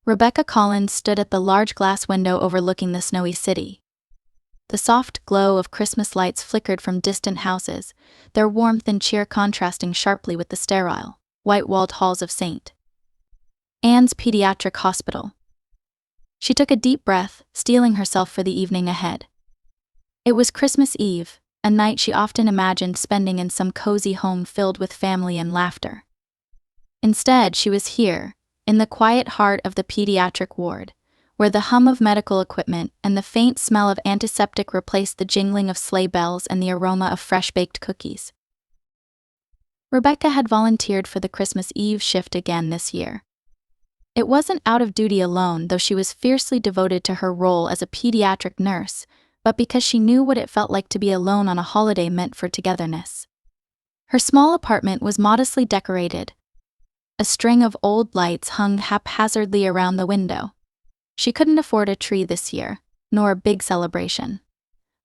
Rebecca Collins stood at the large glass window overlooking the snowy city. The soft glow of Christmas lights flickered from distant houses, their warmth and cheer contrasting sharply with the sterile, white-walled halls of St. Anne's Pediatric Hospital. She took a deep breath, steeling herself for the evening ahead. It was Christmas Eve, a night she often imagined spending in some cozy home filled with family and laughter. Instead, she was here, in the quiet heart of the pediatric ward, where the hum of medical equipment and the faint smell of antiseptic replaced the jingling of sleigh bells and the aroma of fresh-baked cookies. Rebecca had volunteered for the Christmas Eve shift again this year. It wasn't out of duty alone, though she was fiercely devoted to her role as a pediatric nurse, but because she knew what it felt like to be alone on a holiday meant for togetherness. Her small apartment was modestly decorated. A string of old lights hung haphazardly around the window. She couldn't afford a tree this year, nor a big celebration.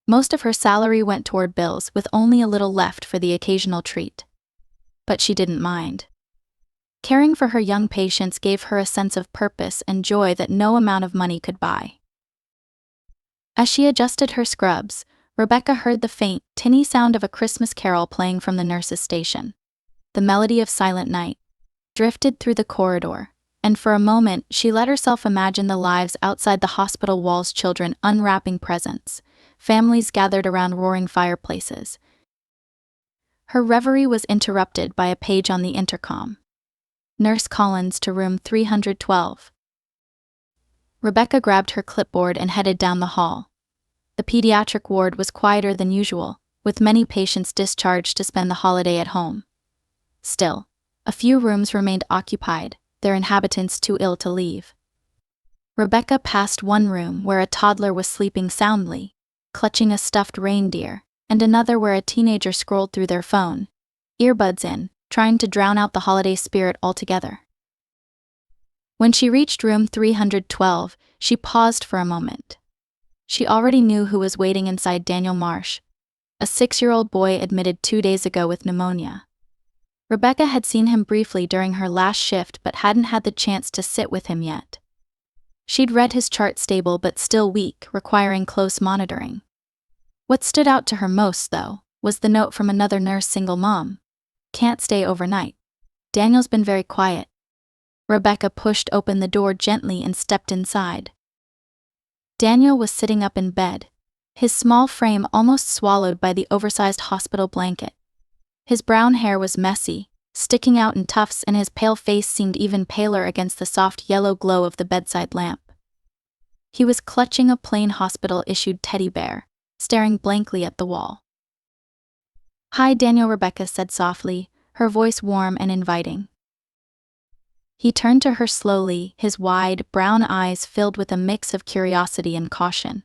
Most of her salary went toward bills, with only a little left for the occasional treat. But she didn't mind. Caring for her young patients gave her a sense of purpose and joy that no amount of money could buy. As she adjusted her scrubs, Rebecca heard the faint, tinny sound of a Christmas carol playing from the nurse's station. The melody of Silent Night drifted through the corridor, and for a moment she let herself imagine the lives outside the hospital walls, children unwrapping presents, families gathered around roaring fireplaces. Her reverie was interrupted by a page on the intercom. Nurse Collins to room 312. Rebecca grabbed her clipboard and headed down the hall. The pediatric ward was quieter than usual, with many patients discharged to spend the holiday at home. Still, a few rooms remained occupied, their inhabitants too ill to leave. Rebecca passed one room where a toddler was sleeping soundly, clutching a stuffed reindeer, and another where a teenager scrolled through their phone, earbuds in, trying to drown out the holiday spirit altogether. When she reached room 312, she paused for a moment. She already knew who was waiting inside: Daniel Marsh, a 6-year-old boy admitted 2 days ago with pneumonia. Rebecca had seen him briefly during her last shift but hadn't had the chance to sit with him yet. She'd read his chart: stable but still weak, requiring close monitoring. What stood out to her most, though, was the note from another nurse: single mom. Can't stay overnight. Daniel's been very quiet. Rebecca pushed open the door gently and stepped inside. Daniel was sitting up in bed, his small frame almost swallowed by the oversized hospital blanket. His brown hair was messy, sticking out in tufts, and his pale face seemed even paler against the soft yellow glow of the bedside lamp. He was clutching a plain hospital-issued teddy bear, staring blankly at the wall. "Hi, Daniel," Rebecca said softly, her voice warm and inviting. He turned to her slowly, his wide, brown eyes filled with a mix of curiosity and caution.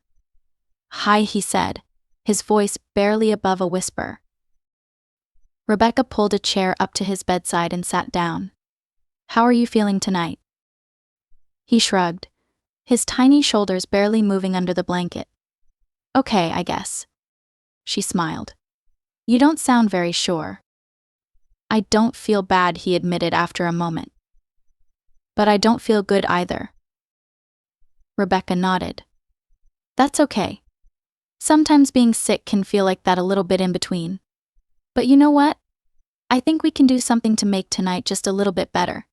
"Hi," he said, his voice barely above a whisper. Rebecca pulled a chair up to his bedside and sat down. "How are you feeling tonight?" He shrugged, his tiny shoulders barely moving under the blanket. "Okay, I guess." She smiled. "You don't sound very sure." "I don't feel bad," he admitted after a moment. "But I don't feel good either." Rebecca nodded. "That's okay. Sometimes being sick can feel like that, a little bit in between. But you know what? I think we can do something to make tonight just a little bit better."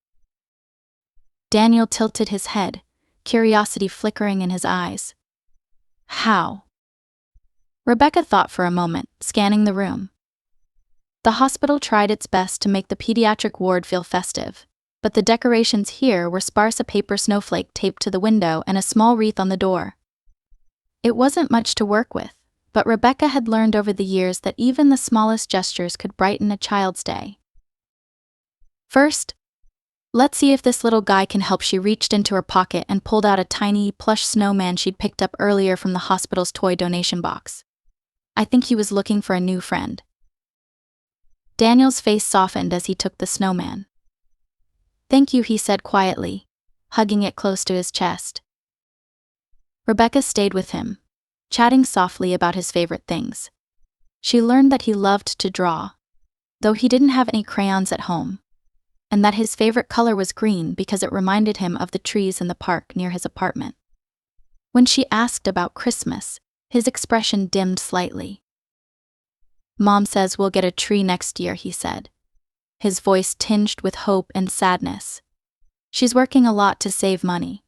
Daniel tilted his head, curiosity flickering in his eyes. "How?" Rebecca thought for a moment, scanning the room. The hospital tried its best to make the pediatric ward feel festive, but the decorations here were sparse: a paper snowflake taped to the window and a small wreath on the door. It wasn't much to work with, but Rebecca had learned over the years that even the smallest gestures could brighten a child's day. "First, let's see if this little guy can help." She reached into her pocket and pulled out a tiny, plush snowman she'd picked up earlier from the hospital's toy donation box. "I think he was looking for a new friend." Daniel's face softened as he took the snowman. "Thank you," he said quietly, hugging it close to his chest. Rebecca stayed with him, chatting softly about his favorite things. She learned that he loved to draw, though he didn't have any crayons at home. and that his favorite color was green because it reminded him of the trees in the park near his apartment. When she asked about Christmas, his expression dimmed slightly. "Mom says we'll get a tree next year," he said, his voice tinged with hope and sadness. "She's working a lot to save money."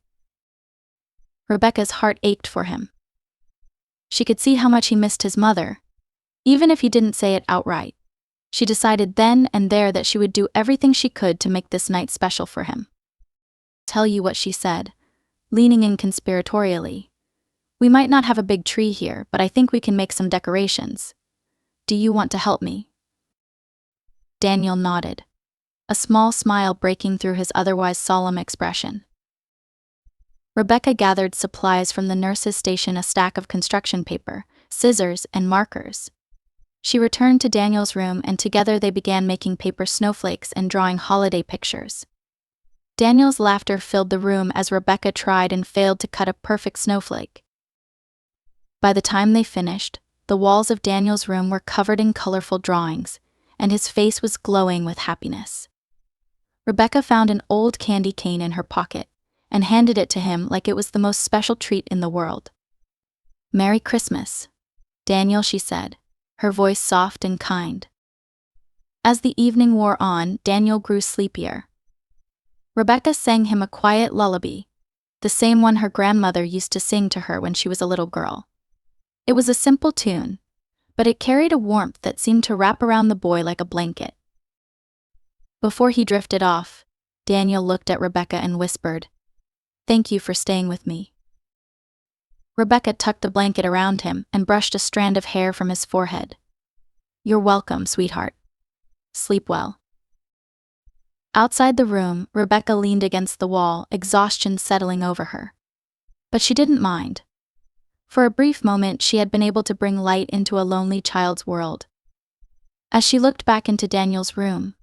Rebecca's heart ached for him. She could see how much he missed his mother, even if he didn't say it outright. She decided then and there that she would do everything she could to make this night special for him. "Tell you what," she said, leaning in conspiratorially. "We might not have a big tree here, but I think we can make some decorations. Do you want to help me?" Daniel nodded, a small smile breaking through his otherwise solemn expression. Rebecca gathered supplies from the nurse's station, a stack of construction paper, scissors, and markers. She returned to Daniel's room and together they began making paper snowflakes and drawing holiday pictures. Daniel's laughter filled the room as Rebecca tried and failed to cut a perfect snowflake. By the time they finished, the walls of Daniel's room were covered in colorful drawings, and his face was glowing with happiness. Rebecca found an old candy cane in her pocket and handed it to him like it was the most special treat in the world. "Merry Christmas, Daniel," she said, her voice soft and kind. As the evening wore on, Daniel grew sleepier. Rebecca sang him a quiet lullaby, the same one her grandmother used to sing to her when she was a little girl. It was a simple tune, but it carried a warmth that seemed to wrap around the boy like a blanket. Before he drifted off, Daniel looked at Rebecca and whispered, "Thank you for staying with me." Rebecca tucked the blanket around him and brushed a strand of hair from his forehead. "You're welcome, sweetheart. Sleep well." Outside the room, Rebecca leaned against the wall, exhaustion settling over her. But she didn't mind. For a brief moment, she had been able to bring light into a lonely child's world. As she looked back into Daniel's room,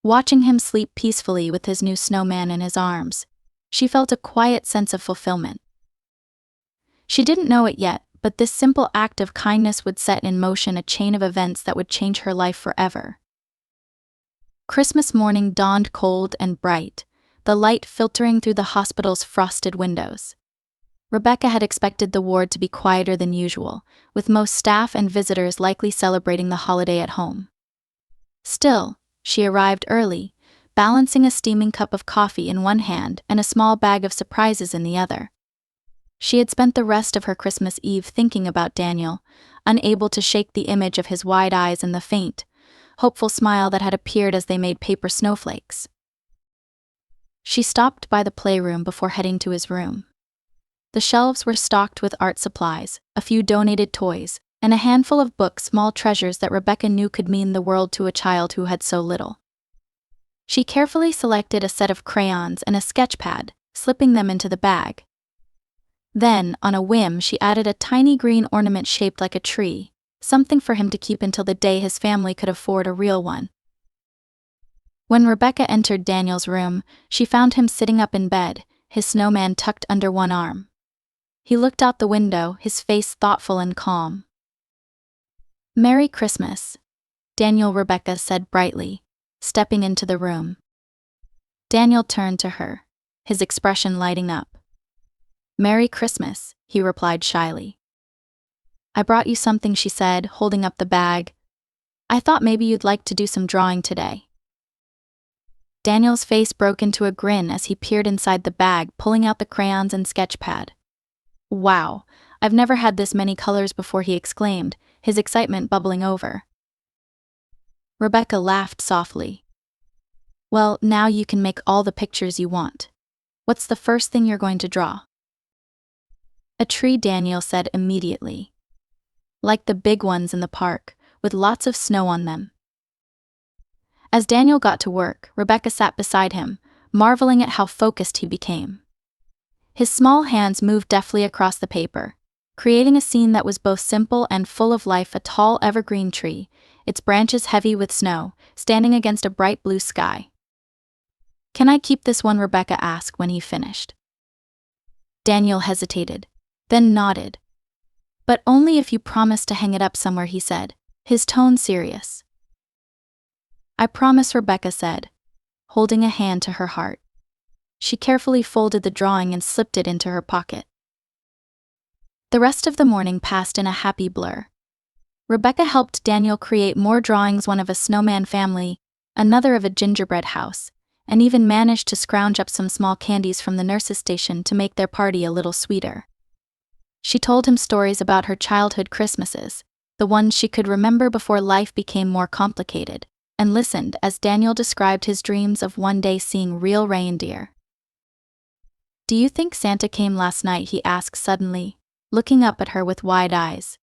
watching him sleep peacefully with his new snowman in his arms, she felt a quiet sense of fulfillment. She didn't know it yet, but this simple act of kindness would set in motion a chain of events that would change her life forever. Christmas morning dawned cold and bright, the light filtering through the hospital's frosted windows. Rebecca had expected the ward to be quieter than usual, with most staff and visitors likely celebrating the holiday at home. Still, she arrived early, balancing a steaming cup of coffee in one hand and a small bag of surprises in the other. She had spent the rest of her Christmas Eve thinking about Daniel, unable to shake the image of his wide eyes and the faint, hopeful smile that had appeared as they made paper snowflakes. She stopped by the playroom before heading to his room. The shelves were stocked with art supplies, a few donated toys, and a handful of books, small treasures that Rebecca knew could mean the world to a child who had so little. She carefully selected a set of crayons and a sketch pad, slipping them into the bag. Then, on a whim, she added a tiny green ornament shaped like a tree, something for him to keep until the day his family could afford a real one. When Rebecca entered Daniel's room, she found him sitting up in bed, his snowman tucked under one arm. He looked out the window, his face thoughtful and calm. "Merry Christmas, Daniel," Rebecca said brightly, stepping into the room. Daniel turned to her, his expression lighting up. "Merry Christmas," he replied shyly. "I brought you something," she said, holding up the bag. "I thought maybe you'd like to do some drawing today." Daniel's face broke into a grin as he peered inside the bag, pulling out the crayons and sketch pad. "Wow, I've never had this many colors before," he exclaimed, his excitement bubbling over. Rebecca laughed softly. "Well, now you can make all the pictures you want. What's the first thing you're going to draw?" "A tree," Daniel said immediately. "Like the big ones in the park, with lots of snow on them." As Daniel got to work, Rebecca sat beside him, marveling at how focused he became. His small hands moved deftly across the paper, creating a scene that was both simple and full of life: a tall evergreen tree, its branches heavy with snow, standing against a bright blue sky. "Can I keep this one?" Rebecca asked when he finished. Daniel hesitated, then nodded. "But only if you promise to hang it up somewhere," he said, his tone serious. "I promise," Rebecca said, holding a hand to her heart. She carefully folded the drawing and slipped it into her pocket. The rest of the morning passed in a happy blur. Rebecca helped Daniel create more drawings, one of a snowman family, another of a gingerbread house, and even managed to scrounge up some small candies from the nurse's station to make their party a little sweeter. She told him stories about her childhood Christmases, the ones she could remember before life became more complicated, and listened as Daniel described his dreams of one day seeing real reindeer. "Do you think Santa came last night?" he asked suddenly, looking up at her with wide eyes.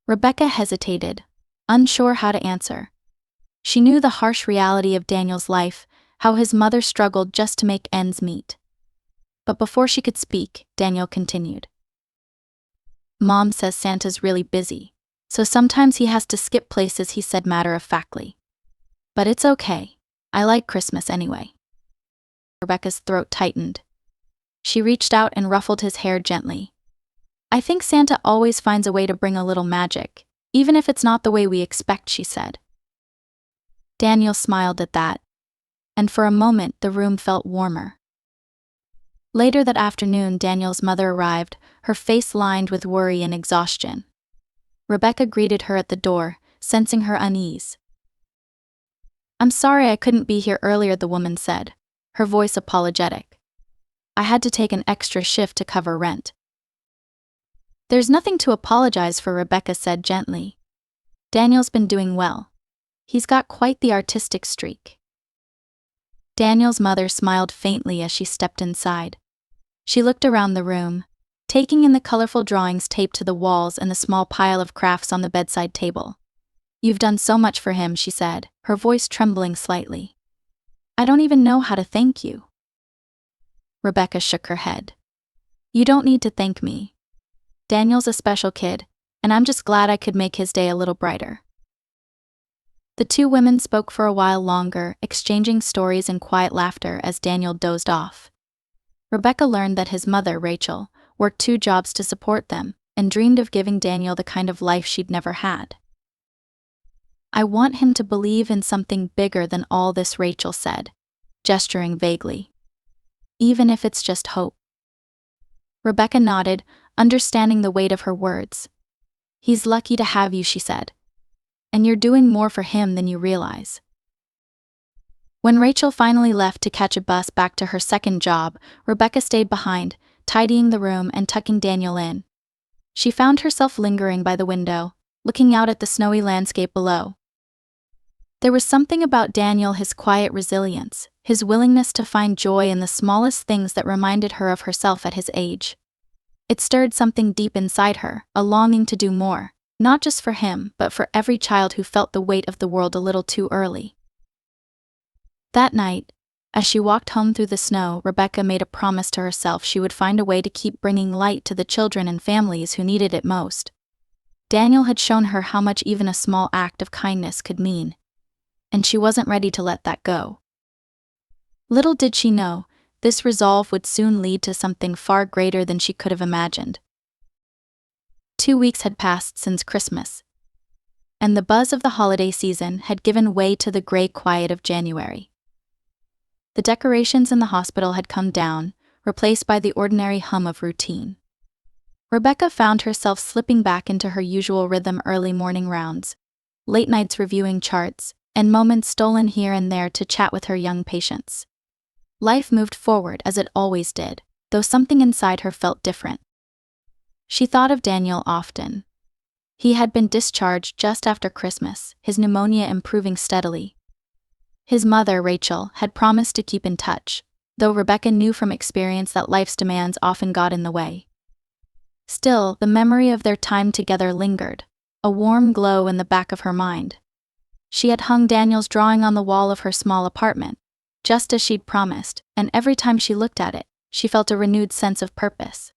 Rebecca hesitated, unsure how to answer. She knew the harsh reality of Daniel's life, how his mother struggled just to make ends meet. But before she could speak, Daniel continued. "Mom says Santa's really busy, so sometimes he has to skip places," he said matter-of-factly. "But it's okay. I like Christmas anyway." Rebecca's throat tightened. She reached out and ruffled his hair gently. "I think Santa always finds a way to bring a little magic, even if it's not the way we expect," she said. Daniel smiled at that, and for a moment the room felt warmer. Later that afternoon, Daniel's mother arrived, her face lined with worry and exhaustion. Rebecca greeted her at the door, sensing her unease. "I'm sorry I couldn't be here earlier," the woman said, her voice apologetic. "I had to take an extra shift to cover rent." "There's nothing to apologize for," Rebecca said gently. "Daniel's been doing well. He's got quite the artistic streak." Daniel's mother smiled faintly as she stepped inside. She looked around the room, taking in the colorful drawings taped to the walls and the small pile of crafts on the bedside table. "You've done so much for him," she said, her voice trembling slightly. "I don't even know how to thank you." Rebecca shook her head. "You don't need to thank me. Daniel's a special kid, and I'm just glad I could make his day a little brighter." The two women spoke for a while longer, exchanging stories and quiet laughter as Daniel dozed off. Rebecca learned that his mother, Rachel, worked 2 jobs to support them, and dreamed of giving Daniel the kind of life she'd never had. "I want him to believe in something bigger than all this," Rachel said, gesturing vaguely. "Even if it's just hope." Rebecca nodded, understanding the weight of her words. "He's lucky to have you," she said. "And you're doing more for him than you realize." When Rachel finally left to catch a bus back to her second job, Rebecca stayed behind, tidying the room and tucking Daniel in. She found herself lingering by the window, looking out at the snowy landscape below. There was something about Daniel, his quiet resilience, his willingness to find joy in the smallest things that reminded her of herself at his age. It stirred something deep inside her, a longing to do more, not just for him, but for every child who felt the weight of the world a little too early. That night, as she walked home through the snow, Rebecca made a promise to herself she would find a way to keep bringing light to the children and families who needed it most. Daniel had shown her how much even a small act of kindness could mean, and she wasn't ready to let that go. Little did she know, this resolve would soon lead to something far greater than she could have imagined. 2 weeks had passed since Christmas, and the buzz of the holiday season had given way to the gray quiet of January. The decorations in the hospital had come down, replaced by the ordinary hum of routine. Rebecca found herself slipping back into her usual rhythm: early morning rounds, late nights reviewing charts, and moments stolen here and there to chat with her young patients. Life moved forward as it always did, though something inside her felt different. She thought of Daniel often. He had been discharged just after Christmas, his pneumonia improving steadily. His mother, Rachel, had promised to keep in touch, though Rebecca knew from experience that life's demands often got in the way. Still, the memory of their time together lingered, a warm glow in the back of her mind. She had hung Daniel's drawing on the wall of her small apartment, just as she'd promised, and every time she looked at it, she felt a renewed sense of purpose.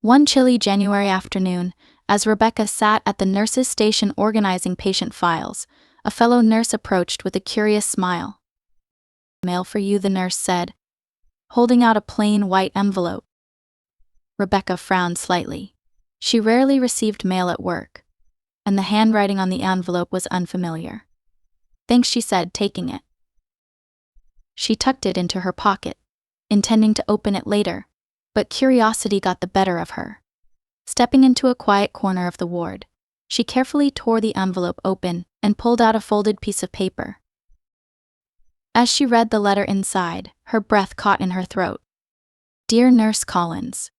One chilly January afternoon, as Rebecca sat at the nurse's station organizing patient files, a fellow nurse approached with a curious smile. "Mail for you," the nurse said, holding out a plain white envelope. Rebecca frowned slightly. She rarely received mail at work, and the handwriting on the envelope was unfamiliar. "Thanks," she said, taking it. She tucked it into her pocket, intending to open it later, but curiosity got the better of her. Stepping into a quiet corner of the ward, she carefully tore the envelope open and pulled out a folded piece of paper. As she read the letter inside, her breath caught in her throat. Dear Nurse Collins,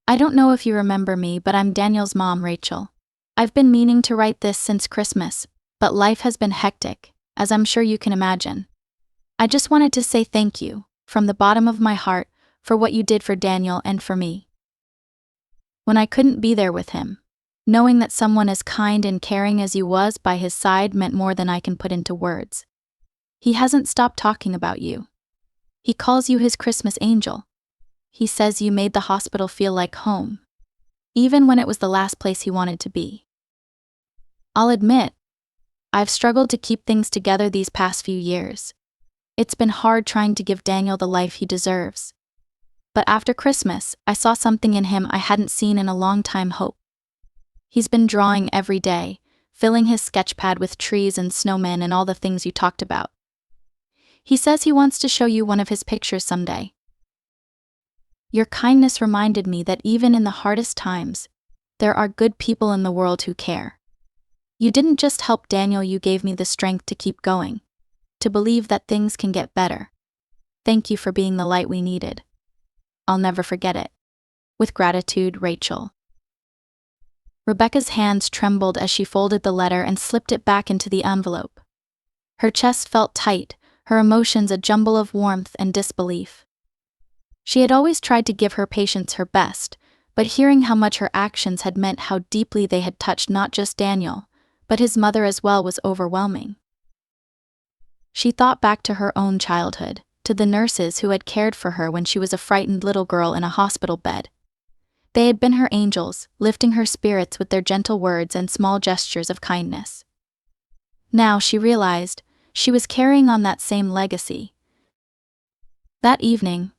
I don't know if you remember me, but I'm Daniel's mom, Rachel. I've been meaning to write this since Christmas, but life has been hectic, as I'm sure you can imagine. I just wanted to say thank you, from the bottom of my heart, for what you did for Daniel and for me. When I couldn't be there with him, knowing that someone as kind and caring as you was by his side meant more than I can put into words. He hasn't stopped talking about you. He calls you his Christmas angel. He says you made the hospital feel like home, even when it was the last place he wanted to be. I'll admit, I've struggled to keep things together these past few years. It's been hard trying to give Daniel the life he deserves. But after Christmas, I saw something in him I hadn't seen in a long time. Hope. He's been drawing every day, filling his sketchpad with trees and snowmen and all the things you talked about. He says he wants to show you one of his pictures someday. Your kindness reminded me that even in the hardest times, there are good people in the world who care. You didn't just help Daniel, you gave me the strength to keep going, to believe that things can get better. Thank you for being the light we needed. I'll never forget it. With gratitude, Rachel. Rebecca's hands trembled as she folded the letter and slipped it back into the envelope. Her chest felt tight, her emotions a jumble of warmth and disbelief. She had always tried to give her patients her best, but hearing how much her actions had meant, how deeply they had touched not just Daniel, but his mother as well, was overwhelming. She thought back to her own childhood, to the nurses who had cared for her when she was a frightened little girl in a hospital bed. They had been her angels, lifting her spirits with their gentle words and small gestures of kindness. Now she realized she was carrying on that same legacy. That evening,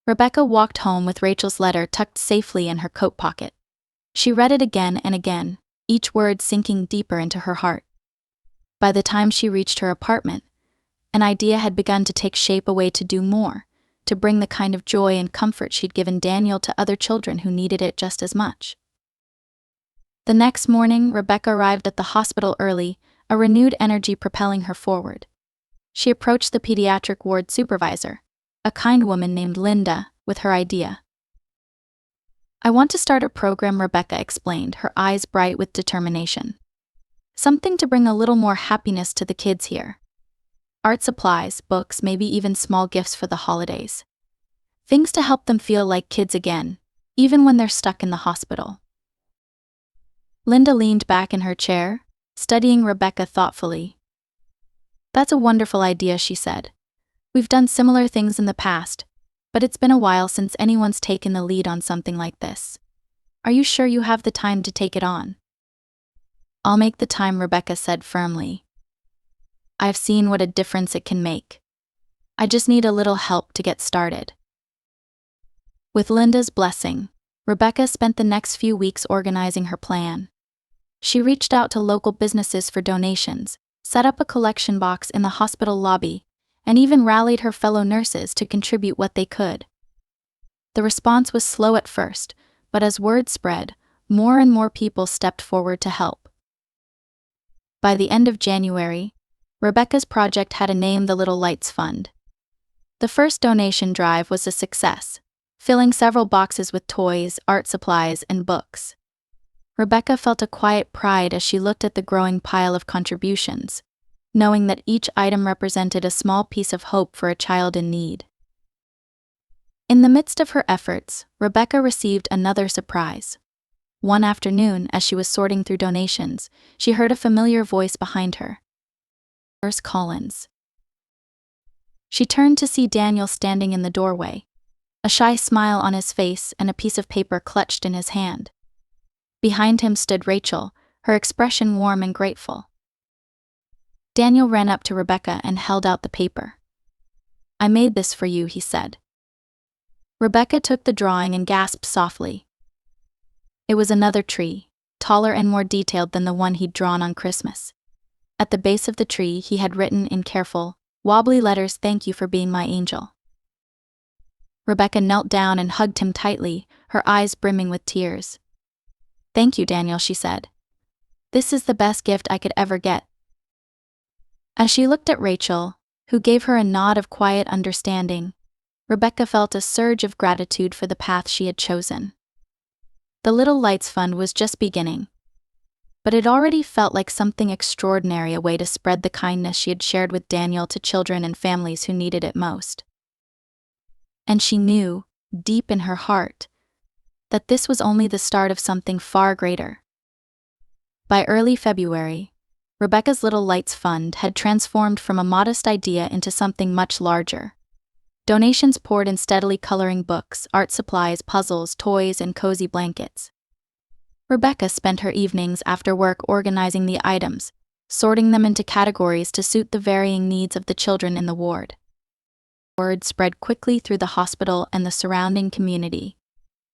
Rebecca walked home with Rachel's letter tucked safely in her coat pocket. She read it again and again, each word sinking deeper into her heart. By the time she reached her apartment, an idea had begun to take shape, a way to do more, to bring the kind of joy and comfort she'd given Daniel to other children who needed it just as much. The next morning, Rebecca arrived at the hospital early, a renewed energy propelling her forward. She approached the pediatric ward supervisor, a kind woman named Linda, with her idea. I want to start a program, Rebecca explained, her eyes bright with determination. Something to bring a little more happiness to the kids here. Art supplies, books, maybe even small gifts for the holidays. Things to help them feel like kids again, even when they're stuck in the hospital. Linda leaned back in her chair, studying Rebecca thoughtfully. That's a wonderful idea, she said. We've done similar things in the past, but it's been a while since anyone's taken the lead on something like this. Are you sure you have the time to take it on? I'll make the time, Rebecca said firmly. I've seen what a difference it can make. I just need a little help to get started. With Linda's blessing, Rebecca spent the next few weeks organizing her plan. She reached out to local businesses for donations, set up a collection box in the hospital lobby, and even rallied her fellow nurses to contribute what they could. The response was slow at first, but as word spread, more and more people stepped forward to help. By the end of January, Rebecca's project had a name: the Little Lights Fund. The first donation drive was a success, filling several boxes with toys, art supplies, and books. Rebecca felt a quiet pride as she looked at the growing pile of contributions, knowing that each item represented a small piece of hope for a child in need. In the midst of her efforts, Rebecca received another surprise. One afternoon, as she was sorting through donations, she heard a familiar voice behind her. Nurse Collins. She turned to see Daniel standing in the doorway, a shy smile on his face and a piece of paper clutched in his hand. Behind him stood Rachel, her expression warm and grateful. Daniel ran up to Rebecca and held out the paper. I made this for you, he said. Rebecca took the drawing and gasped softly. It was another tree, taller and more detailed than the one he'd drawn on Christmas. At the base of the tree he had written in careful, Wobbly letters thank you for being my angel. Rebecca knelt down and hugged him tightly, her eyes brimming with tears. Thank you, Daniel, she said. This is the best gift I could ever get. As she looked at Rachel, who gave her a nod of quiet understanding, Rebecca felt a surge of gratitude for the path she had chosen. The Little Lights Fund was just beginning, but it already felt like something extraordinary, a way to spread the kindness she had shared with Daniel to children and families who needed it most. And she knew, deep in her heart, that this was only the start of something far greater. By early February, Rebecca's Little Lights Fund had transformed from a modest idea into something much larger. Donations poured in steadily, coloring books, art supplies, puzzles, toys, and cozy blankets. Rebecca spent her evenings after work organizing the items, sorting them into categories to suit the varying needs of the children in the ward. Word spread quickly through the hospital and the surrounding community.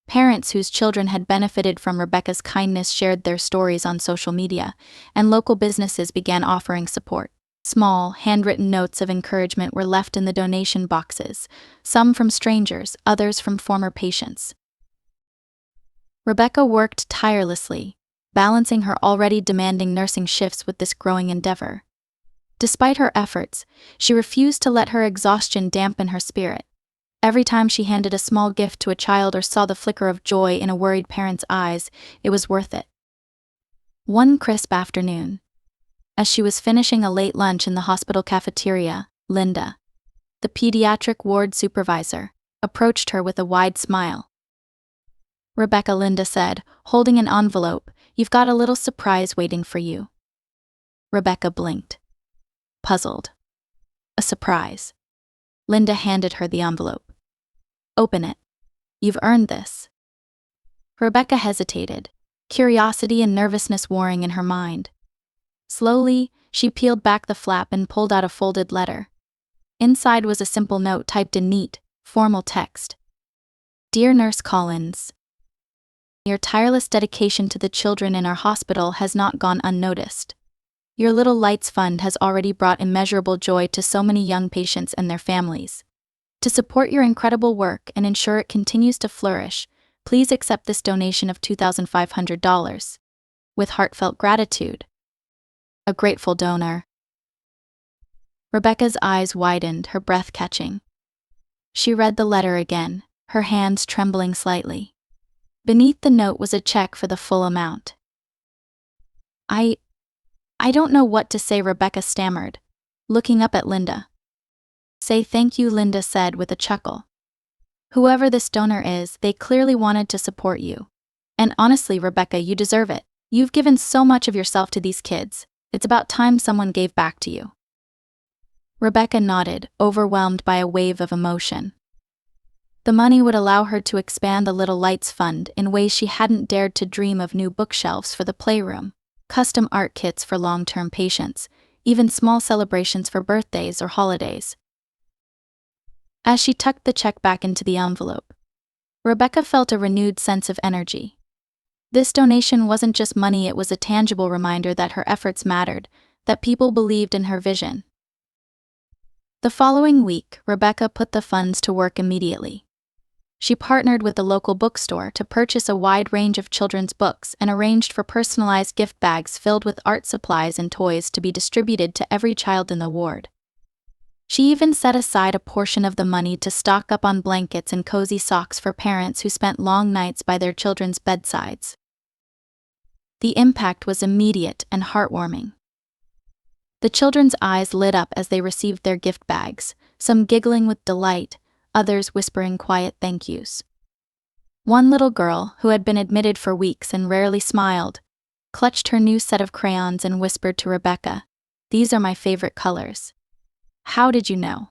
Parents whose children had benefited from Rebecca's kindness shared their stories on social media, and local businesses began offering support. Small, handwritten notes of encouragement were left in the donation boxes, some from strangers, others from former patients. Rebecca worked tirelessly, balancing her already demanding nursing shifts with this growing endeavor. Despite her efforts, she refused to let her exhaustion dampen her spirit. Every time she handed a small gift to a child or saw the flicker of joy in a worried parent's eyes, it was worth it. One crisp afternoon, as she was finishing a late lunch in the hospital cafeteria, Linda, the pediatric ward supervisor, approached her with a wide smile. Rebecca, Linda said, holding an envelope, "You've got a little surprise waiting for you." Rebecca blinked, puzzled. A surprise. Linda handed her the envelope. "Open it. You've earned this." Rebecca hesitated, curiosity and nervousness warring in her mind. Slowly, she peeled back the flap and pulled out a folded letter. Inside was a simple note typed in neat, formal text. "Dear Nurse Collins, your tireless dedication to the children in our hospital has not gone unnoticed. Your Little Lights Fund has already brought immeasurable joy to so many young patients and their families. To support your incredible work and ensure it continues to flourish, please accept this donation of $2,500. With heartfelt gratitude. A grateful donor." Rebecca's eyes widened, her breath catching. She read the letter again, her hands trembling slightly. Beneath the note was a check for the full amount. I don't know what to say," Rebecca stammered, looking up at Linda. "Say thank you," Linda said with a chuckle. "Whoever this donor is, they clearly wanted to support you. And honestly, Rebecca, you deserve it. You've given so much of yourself to these kids. It's about time someone gave back to you." Rebecca nodded, overwhelmed by a wave of emotion. The money would allow her to expand the Little Lights Fund in ways she hadn't dared to dream of: new bookshelves for the playroom, custom art kits for long-term patients, even small celebrations for birthdays or holidays. As she tucked the check back into the envelope, Rebecca felt a renewed sense of energy. This donation wasn't just money, it was a tangible reminder that her efforts mattered, that people believed in her vision. The following week, Rebecca put the funds to work immediately. She partnered with the local bookstore to purchase a wide range of children's books and arranged for personalized gift bags filled with art supplies and toys to be distributed to every child in the ward. She even set aside a portion of the money to stock up on blankets and cozy socks for parents who spent long nights by their children's bedsides. The impact was immediate and heartwarming. The children's eyes lit up as they received their gift bags, some giggling with delight, others whispering quiet thank yous. One little girl, who had been admitted for weeks and rarely smiled, clutched her new set of crayons and whispered to Rebecca, "These are my favorite colors. How did you know?"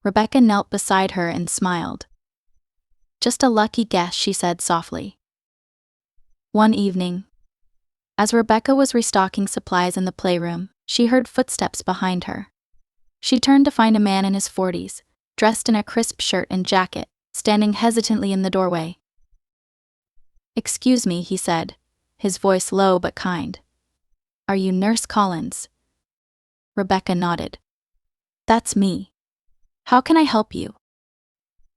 Rebecca knelt beside her and smiled. "Just a lucky guess," she said softly. One evening, as Rebecca was restocking supplies in the playroom, she heard footsteps behind her. She turned to find a man in his 40s, dressed in a crisp shirt and jacket, standing hesitantly in the doorway. "Excuse me," he said, his voice low but kind. "Are you Nurse Collins?" Rebecca nodded. That's me. How can I help you?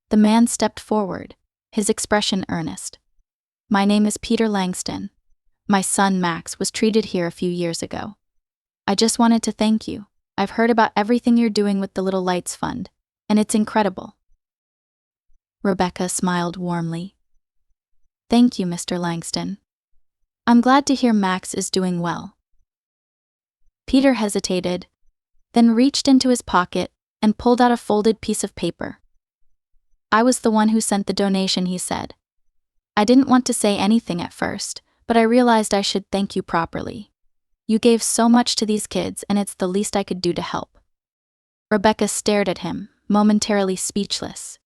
The man stepped forward, his expression earnest. My name is Peter Langston. My son Max was treated here a few years ago. I just wanted to thank you. I've heard about everything you're doing with the Little Lights Fund, and it's incredible. Rebecca smiled warmly. Thank you, Mr. Langston. I'm glad to hear Max is doing well. Peter hesitated, then reached into his pocket and pulled out a folded piece of paper. I was the one who sent the donation, he said. I didn't want to say anything at first, but I realized I should thank you properly. You gave so much to these kids, and it's the least I could do to help. Rebecca stared at him, momentarily speechless.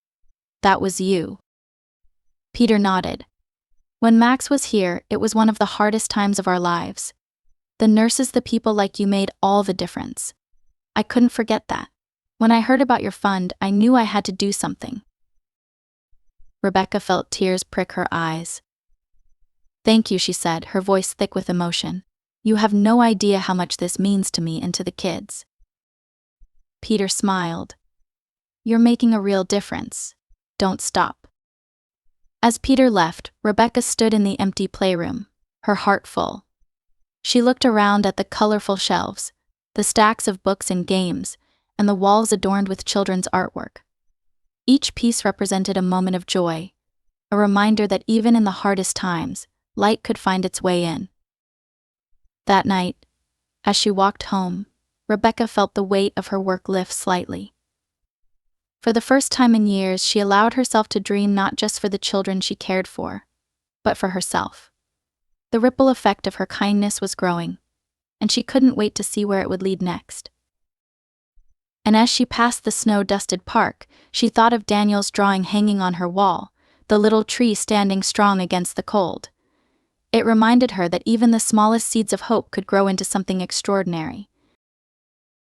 That was you. Peter nodded. When Max was here, it was one of the hardest times of our lives. The nurses, the people like you made all the difference. I couldn't forget that. When I heard about your fund, I knew I had to do something. Rebecca felt tears prick her eyes. Thank you, she said, her voice thick with emotion. You have no idea how much this means to me and to the kids. Peter smiled. You're making a real difference. Don't stop. As Peter left, Rebecca stood in the empty playroom, her heart full. She looked around at the colorful shelves, the stacks of books and games, and the walls adorned with children's artwork. Each piece represented a moment of joy, a reminder that even in the hardest times, light could find its way in. That night, as she walked home, Rebecca felt the weight of her work lift slightly. For the first time in years, she allowed herself to dream not just for the children she cared for, but for herself. The ripple effect of her kindness was growing, and she couldn't wait to see where it would lead next. And as she passed the snow-dusted park, she thought of Daniel's drawing hanging on her wall, the little tree standing strong against the cold. It reminded her that even the smallest seeds of hope could grow into something extraordinary.